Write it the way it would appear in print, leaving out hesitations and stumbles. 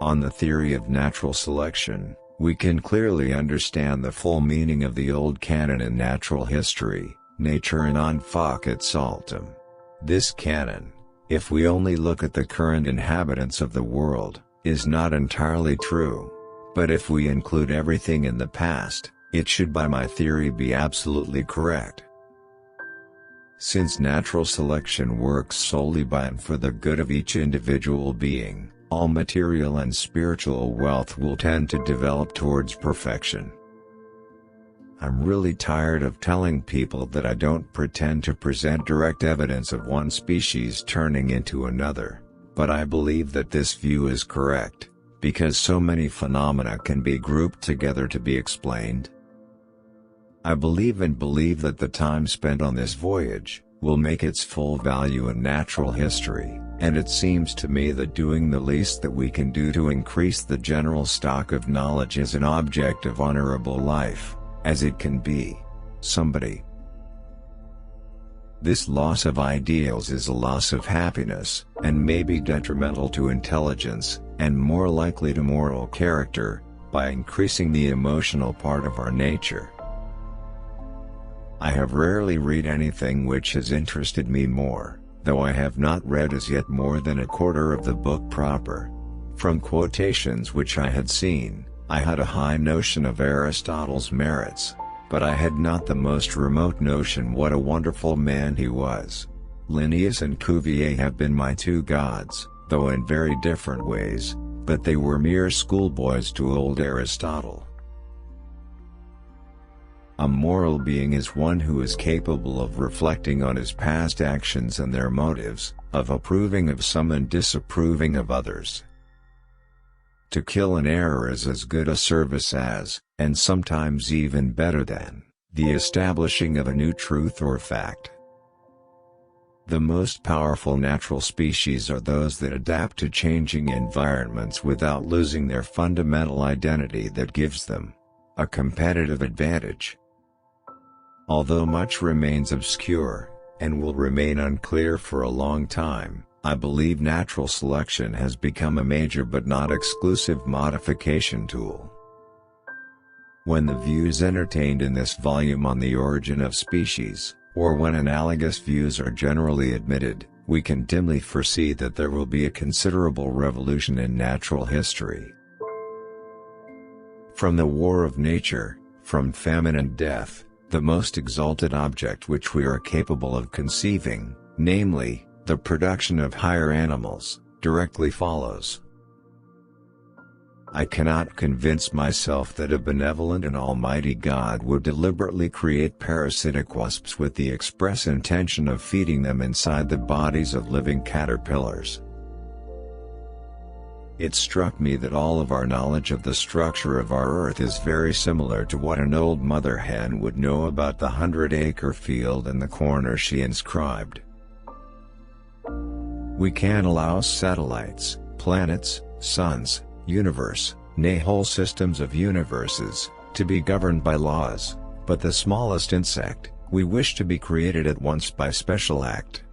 On the theory of natural selection, we can clearly understand the full meaning of the old canon in natural history, nature non facit saltum. This canon, if we only look at the current inhabitants of the world, is not entirely true. But if we include everything in the past, it should by my theory be absolutely correct. Since natural selection works solely by and for the good of each individual being, all material and spiritual wealth will tend to develop towards perfection. I'm really tired of telling people that I don't pretend to present direct evidence of one species turning into another, but I believe that this view is correct, because so many phenomena can be grouped together to be explained. I believe that the time spent on this voyage will make its full value in natural history, and it seems to me that doing the least that we can do to increase the general stock of knowledge is an object of honorable life, as it can be. Somebody. This loss of ideals is a loss of happiness, and may be detrimental to intelligence, and more likely to moral character, by increasing the emotional part of our nature. I have rarely read anything which has interested me more, though I have not read as yet more than a quarter of the book proper. From quotations which I had seen, I had a high notion of Aristotle's merits, but I had not the most remote notion what a wonderful man he was. Linnaeus and Cuvier have been my two gods, though in very different ways, but they were mere schoolboys to old Aristotle. A moral being is one who is capable of reflecting on his past actions and their motives, of approving of some and disapproving of others. To kill an error is as good a service as, and sometimes even better than, the establishing of a new truth or fact. The most powerful natural species are those that adapt to changing environments without losing their fundamental identity that gives them a competitive advantage. Although much remains obscure, and will remain unclear for a long time, I believe natural selection has become a major but not exclusive modification tool. When the views entertained in this volume on the origin of species, or when analogous views are generally admitted, we can dimly foresee that there will be a considerable revolution in natural history. From the war of nature, from famine and death, the most exalted object which we are capable of conceiving, namely, the production of higher animals, directly follows. I cannot convince myself that a benevolent and almighty God would deliberately create parasitic wasps with the express intention of feeding them inside the bodies of living caterpillars. It struck me that all of our knowledge of the structure of our Earth is very similar to what an old mother hen would know about the 100-acre field and the corner she inscribed. We can allow satellites, planets, suns, universe, nay whole systems of universes, to be governed by laws, but the smallest insect, we wish to be created at once by special act.